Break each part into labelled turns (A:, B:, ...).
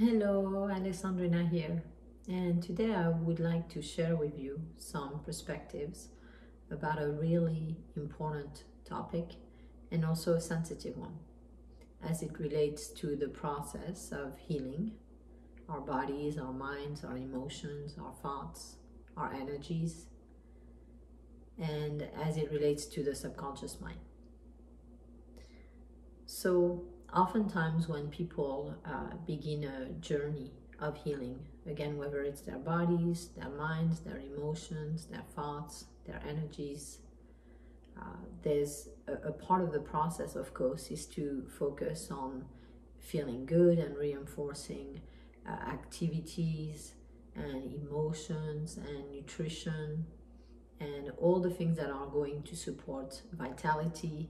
A: Hello, Alessandrina here, and today I would like to share with you some perspectives about a really important topic and also a sensitive one as it relates to the process of healing our bodies, our minds, our emotions, our thoughts, our energies, and as it relates to the subconscious mind. So oftentimes when people begin a journey of healing, again, whether it's their bodies, their minds, their emotions, their thoughts, their energies, there's a part of the process, of course, is to focus on feeling good and reinforcing activities and emotions and nutrition and all the things that are going to support vitality,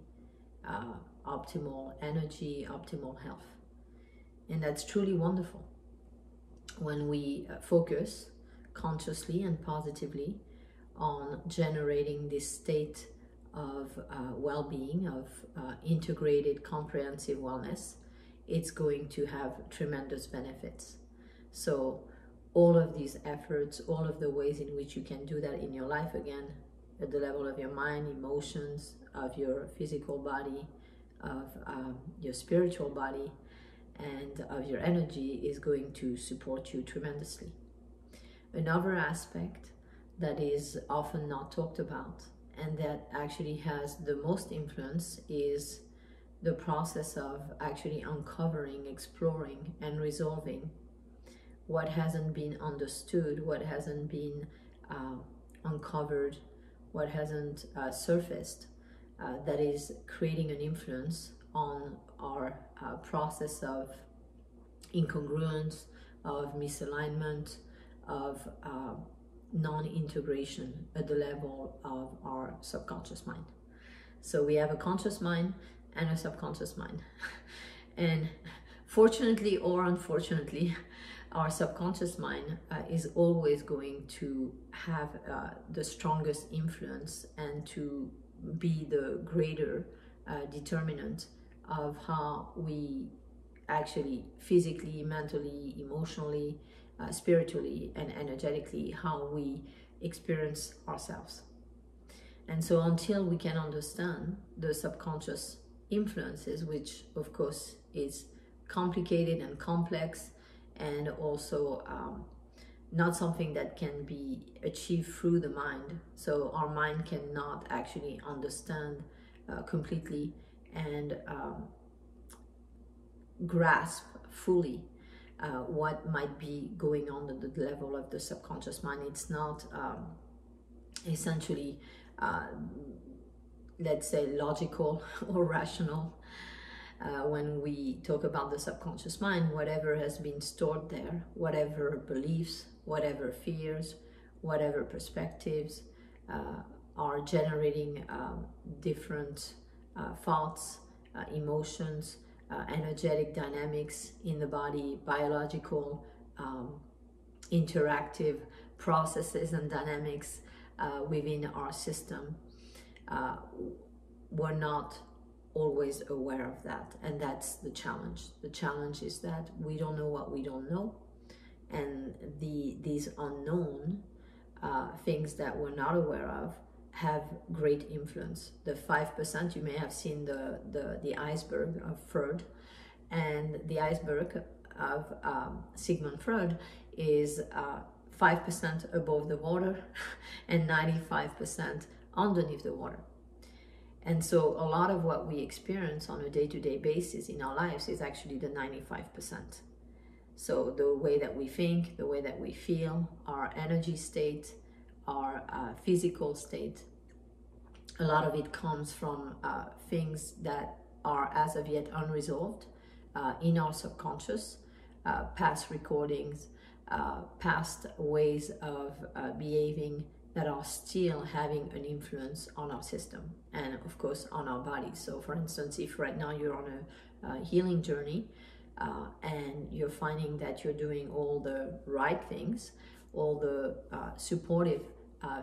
A: optimal energy, optimal health. And that's truly wonderful when we focus consciously and positively on generating this state of well-being, of integrated comprehensive wellness. It's going to have tremendous benefits. So all of these efforts, all of the ways in which you can do that in your life, again, at the level of your mind, emotions, of your physical body, of your spiritual body, and of your energy, is going to support you tremendously. Another aspect that is often not talked about and that actually has the most influence is the process of actually uncovering, exploring, and resolving what hasn't been understood, what hasn't been uncovered, what hasn't surfaced, that is creating an influence on our process of incongruence, of misalignment, of non-integration at the level of our subconscious mind. So we have a conscious mind and a subconscious mind. And fortunately or unfortunately, our subconscious mind is always going to have the strongest influence and to be the greater determinant of how we actually physically, mentally, emotionally, spiritually, and energetically, how we experience ourselves. And so until we can understand the subconscious influences, which of course is complicated and complex, and also not something that can be achieved through the mind. So our mind cannot actually understand completely and grasp fully what might be going on at the level of the subconscious mind. It's not essentially, let's say, logical or rational. When we talk about the subconscious mind, whatever has been stored there, whatever beliefs, whatever fears, whatever perspectives are generating different thoughts, emotions, energetic dynamics in the body, biological, interactive processes and dynamics within our system. We're not always aware of that, and that's the challenge. The challenge is that we don't know what we don't know, and these unknown things that we're not aware of have great influence. The 5%, you may have seen the iceberg of Freud, and the iceberg of Sigmund Freud is 5% above the water and 95% underneath the water. And so a lot of what we experience on a day-to-day basis in our lives is actually the 95%. So the way that we think, the way that we feel, our energy state, our physical state, a lot of it comes from things that are as of yet unresolved in our subconscious, past recordings, past ways of behaving that are still having an influence on our system and of course on our body. So for instance, if right now you're on a healing journey and you're finding that you're doing all the right things, all the supportive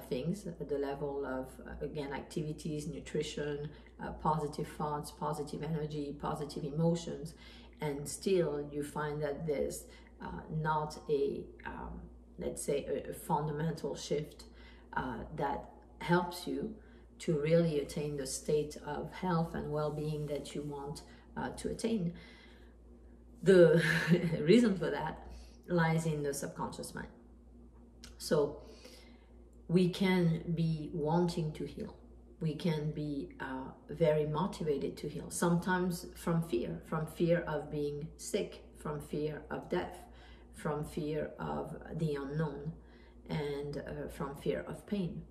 A: things at the level of again, activities, nutrition, positive thoughts, positive energy, positive emotions, and still you find that there's not a, let's say, a fundamental shift that helps you to really attain the state of health and well-being that you want to attain. The reason for that lies in the subconscious mind. So we can be wanting to heal. We can be very motivated to heal, sometimes from fear of being sick, from fear of death, from fear of the unknown, and from fear of pain.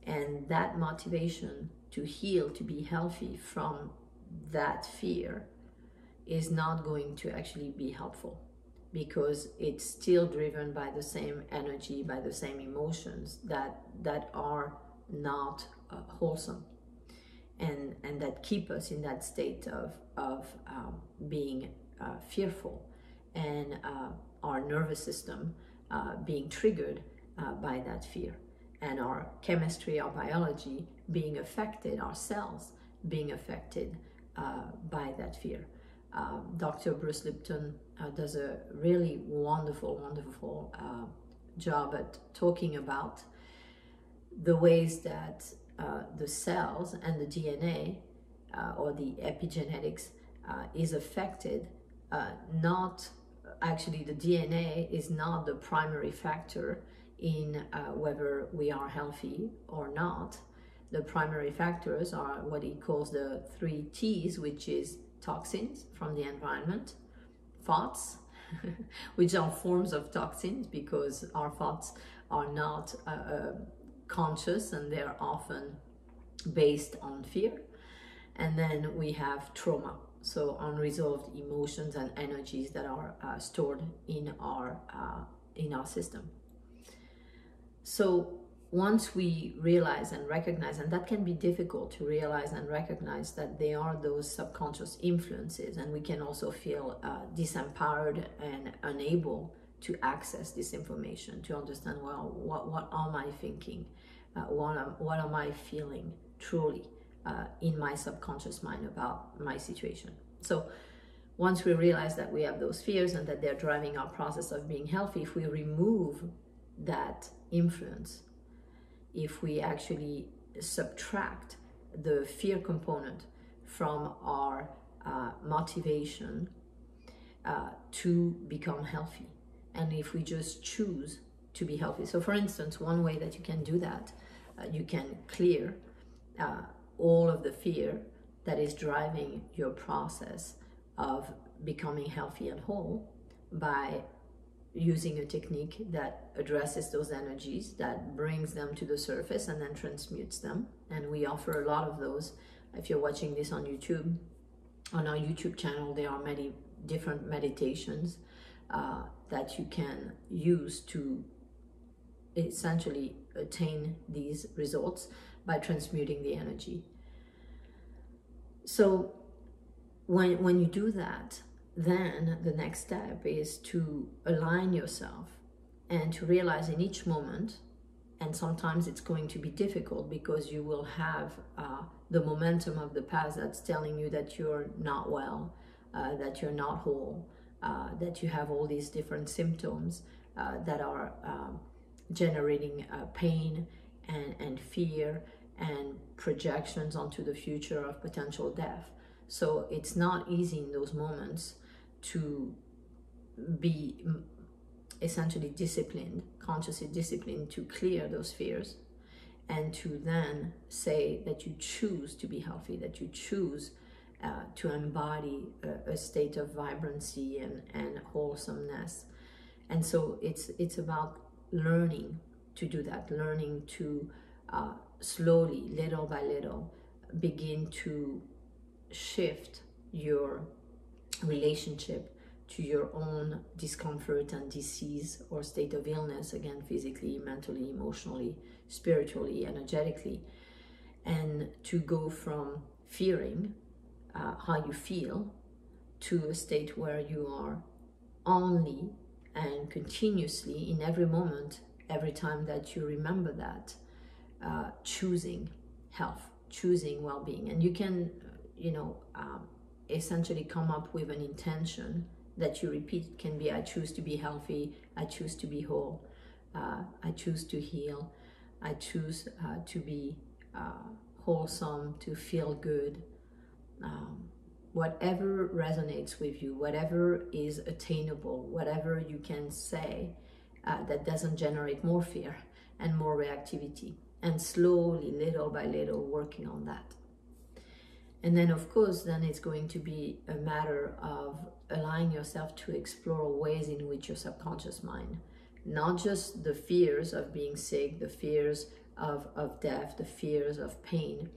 A: And that motivation to heal, to be healthy from that fear is not going to actually be helpful, because it's still driven by the same energy, by the same emotions that are not wholesome, and that keep us in that state of being fearful, and our nervous system being triggered by that fear, and our chemistry, our biology being affected, our cells being affected by that fear. Dr. Bruce Lipton does a really wonderful job at talking about the ways that the cells and the DNA or the epigenetics is affected. Not actually, the DNA is not the primary factor in whether we are healthy or not. The primary factors are what he calls the 3 T's, which is toxins from the environment, thoughts, which are forms of toxins because our thoughts are not conscious, and they're often based on fear. And then we have trauma, so unresolved emotions and energies that are stored in our system. So once we realize and recognize, and that can be difficult to realize and recognize, that they are those subconscious influences, and we can also feel disempowered and unable to access this information, to understand, well, what am I thinking? What am I feeling truly in my subconscious mind about my situation? So once we realize that we have those fears and that they're driving our process of being healthy, if we remove that influence, if we actually subtract the fear component from our motivation to become healthy, and if we just choose to be healthy. So for instance, one way that you can do that, you can clear all of the fear that is driving your process of becoming healthy and whole by using a technique that addresses those energies, that brings them to the surface and then transmutes them. And we offer a lot of those. If you're watching this on YouTube, on our YouTube channel, there are many different meditations that you can use to essentially attain these results by transmuting the energy. So when you do that, then the next step is to align yourself and to realize in each moment, and sometimes it's going to be difficult because you will have the momentum of the past that's telling you that you're not well, that you're not whole, that you have all these different symptoms that are generating pain and fear and projections onto the future of potential death. So it's not easy in those moments to be essentially disciplined, consciously disciplined, to clear those fears, and to then say that you choose to be healthy, that you choose to embody a state of vibrancy and wholesomeness. And so it's about learning to do that, learning to slowly, little by little, begin to shift your relationship to your own discomfort and disease or state of illness, again, physically, mentally, emotionally, spiritually, energetically, and to go from fearing how you feel to a state where you are only and continuously, in every moment, every time that you remember that, choosing health, choosing well-being. And you can, essentially come up with an intention that you repeat can be, I choose to be healthy, I choose to be whole, I choose to heal, I choose to be wholesome, to feel good. Whatever resonates with you, whatever is attainable, whatever you can say that doesn't generate more fear and more reactivity, and slowly, little by little, working on that. And then, of course, then it's going to be a matter of allowing yourself to explore ways in which your subconscious mind, not just the fears of being sick, the fears of death, the fears of pain,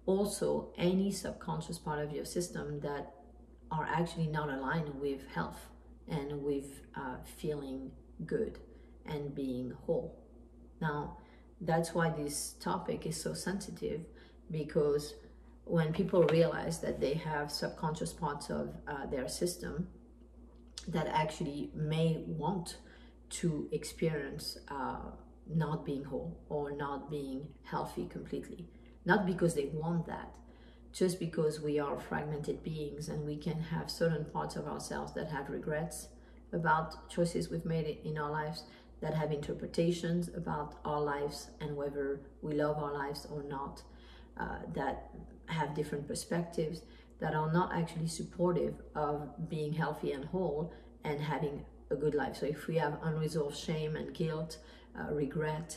A: also any subconscious part of your system that are actually not aligned with health and with feeling good and being whole. Now, that's why this topic is so sensitive, because when people realize that they have subconscious parts of their system that actually may want to experience not being whole or not being healthy completely, not because they want that, just because we are fragmented beings and we can have certain parts of ourselves that have regrets about choices we've made in our lives, that have interpretations about our lives and whether we love our lives or not, that have different perspectives, that are not actually supportive of being healthy and whole and having a good life. So if we have unresolved shame and guilt, regret,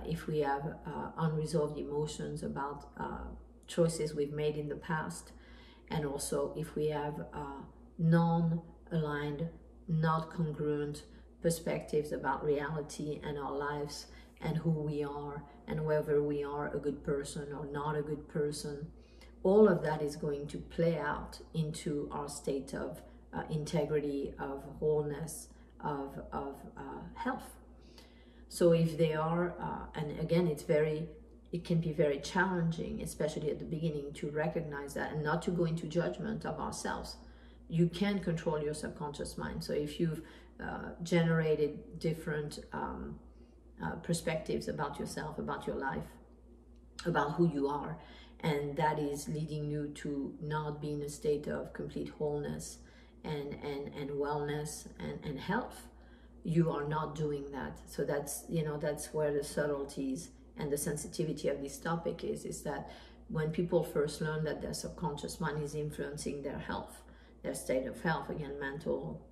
A: if we have unresolved emotions about choices we've made in the past, and also if we have non-aligned, not congruent perspectives about reality and our lives and who we are and whether we are a good person or not a good person, all of that is going to play out into our state of integrity, of wholeness, of health. So if they are, and again, it can be very challenging, especially at the beginning, to recognize that and not to go into judgment of ourselves. You can control your subconscious mind. So if you've generated different perspectives about yourself, about your life, about who you are, and that is leading you to not be in a state of complete wholeness and wellness and health, you are not doing that. So that's, that's where the subtleties and the sensitivity of this topic is that when people first learn that their subconscious mind is influencing their health, their state of health, again, mental,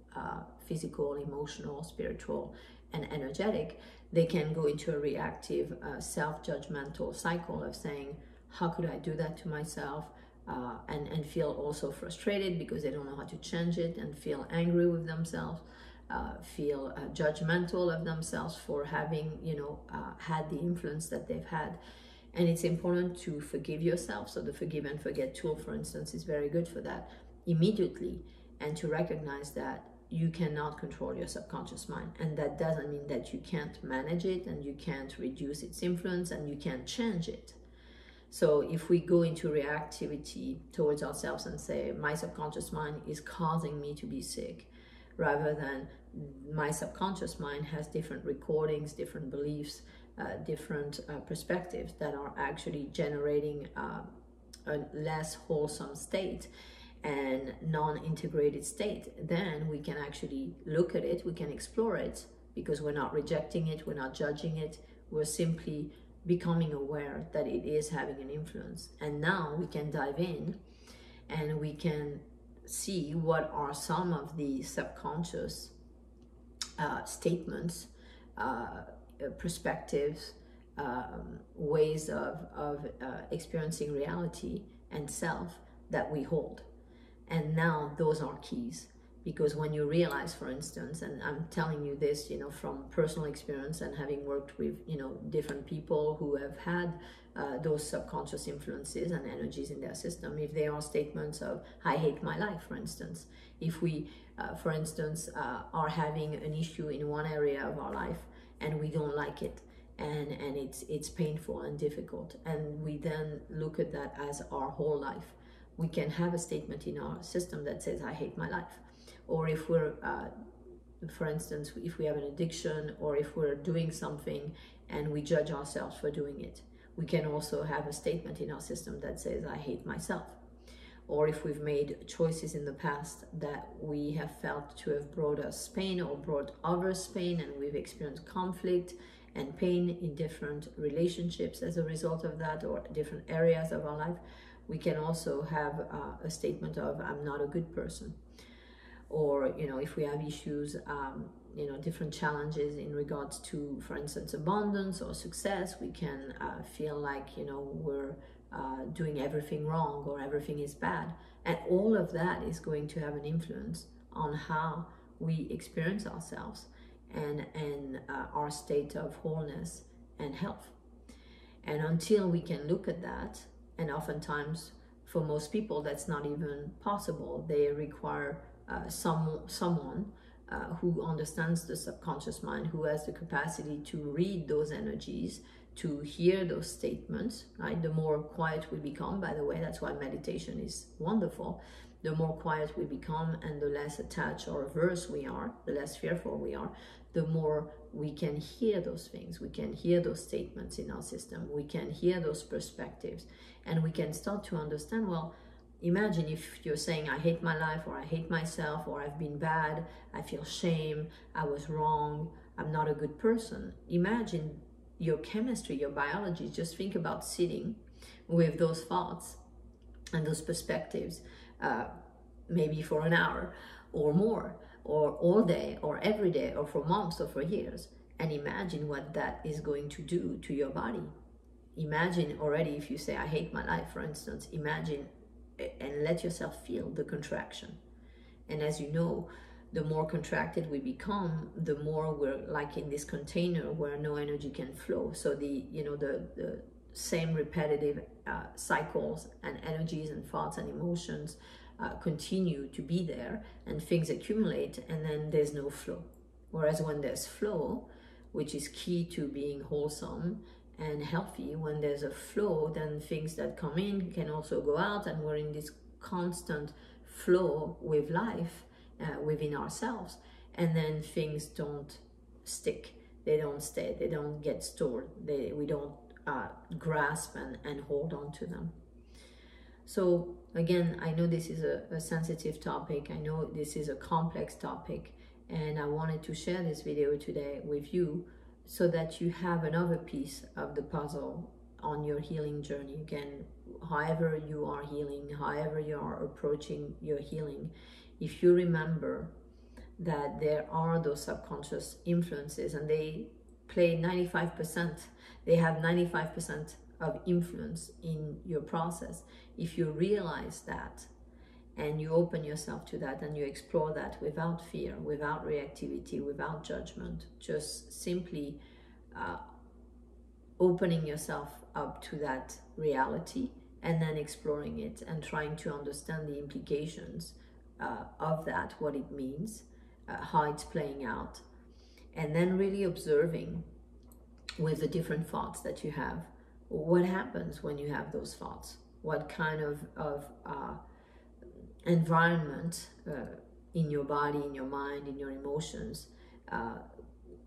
A: physical, emotional, spiritual, and energetic, they can go into a reactive, self-judgmental cycle of saying, how could I do that to myself? And feel also frustrated because they don't know how to change it, and feel angry with themselves, feel judgmental of themselves for having, had the influence that they've had. And it's important to forgive yourself. So the forgive and forget tool, for instance, is very good for that immediately, and to recognize that you cannot control your subconscious mind. And that doesn't mean that you can't manage it and you can't reduce its influence and you can't change it. So if we go into reactivity towards ourselves and say, my subconscious mind is causing me to be sick, rather than my subconscious mind has different recordings, different beliefs, different perspectives that are actually generating a less wholesome state and non-integrated state, then we can actually look at it, we can explore it, because we're not rejecting it, we're not judging it, we're simply becoming aware that it is having an influence. And now we can dive in and we can see what are some of the subconscious statements, perspectives, ways of experiencing reality and self that we hold. And now those are keys, because when you realize, for instance, and I'm telling you this, from personal experience and having worked with, different people who have had those subconscious influences and energies in their system, if they are statements of, I hate my life, for instance, if we, for instance, are having an issue in one area of our life and we don't like it, and it's painful and difficult, and we then look at that as our whole life, we can have a statement in our system that says, I hate my life. Or if we're, for instance, if we have an addiction, or if we're doing something and we judge ourselves for doing it, we can also have a statement in our system that says, I hate myself. or if we've made choices in the past that we have felt to have brought us pain or brought others pain, and we've experienced conflict and pain in different relationships as a result of that, or different areas of our life. We can also have a statement of, I'm not a good person. Or, you know, if we have issues, you know, different challenges in regards to, for instance, abundance or success, we can feel like, you know, we're doing everything wrong or everything is bad. And all of that is going to have an influence on how we experience ourselves and our state of wholeness and health. And until we can look at that, and oftentimes for most people that's not even possible, they require someone who understands the subconscious mind, who has the capacity to read those energies, to hear those statements, right? The more quiet we become, by the way, that's why meditation is wonderful. The more quiet we become and the less attached or averse we are, the less fearful we are, the more we can hear those things. We can hear those statements in our system. We can hear those perspectives, and we can start to understand, well, imagine if you're saying, I hate my life, or I hate myself, or I've been bad, I feel shame, I was wrong, I'm not a good person. Imagine your chemistry, your biology. Just think about sitting with those thoughts and those perspectives, maybe for an hour or more, or all day, or every day, or for months, or for years. And imagine what that is going to do to your body. Imagine already, if you say, I hate my life, for instance, imagine and let yourself feel the contraction. And as you know, the more contracted we become, the more we're like in this container where no energy can flow. So the same repetitive cycles and energies and thoughts and emotions continue to be there, and things accumulate, and then there's no flow. Whereas when there's flow, which is key to being wholesome and healthy, when there's a flow, then things that come in can also go out, and we're in this constant flow with life within ourselves. And then things don't stick, they don't stay, they don't get stored, we don't grasp and hold on to them. So again, I know this is a sensitive topic, I know this is a complex topic, and I wanted to share this video today with you so that you have another piece of the puzzle on your healing journey. Again, however you are healing, however you are approaching your healing, if you remember that there are those subconscious influences, and they play 95%, they have 95% of influence in your process. If you realize that, and you open yourself to that, and you explore that without fear, without reactivity, without judgment, just simply opening yourself up to that reality, and then exploring it and trying to understand the implications of that, what it means, how it's playing out, and then really observing with the different thoughts that you have, what happens when you have those thoughts, what kind of environment in your body, in your mind, in your emotions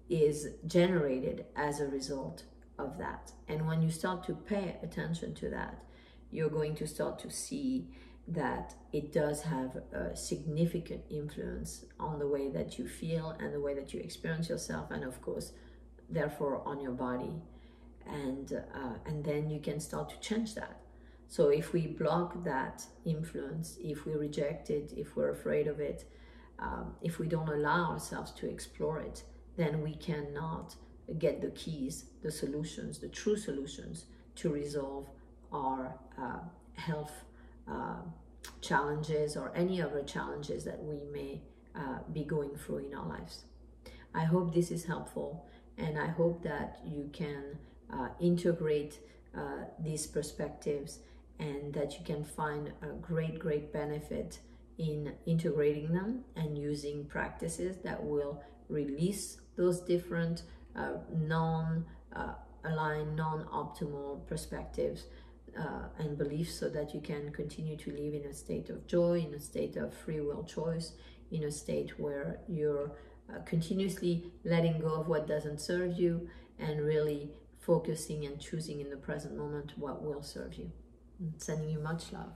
A: is generated as a result of that. And when you start to pay attention to that, you're going to start to see that it does have a significant influence on the way that you feel and the way that you experience yourself, and of course, therefore, on your body. And then you can start to change that. So if we block that influence, if we reject it, if we're afraid of it, if we don't allow ourselves to explore it, then we cannot get the keys, the solutions, the true solutions to resolve our health challenges or any other challenges that we may be going through in our lives. I hope this is helpful, and I hope that you can integrate these perspectives, and that you can find a great benefit in integrating them and using practices that will release those different non-aligned, non-optimal perspectives and beliefs, so that you can continue to live in a state of joy, in a state of free will choice, in a state where you're continuously letting go of what doesn't serve you, and really focusing and choosing in the present moment what will serve you. Sending you much love.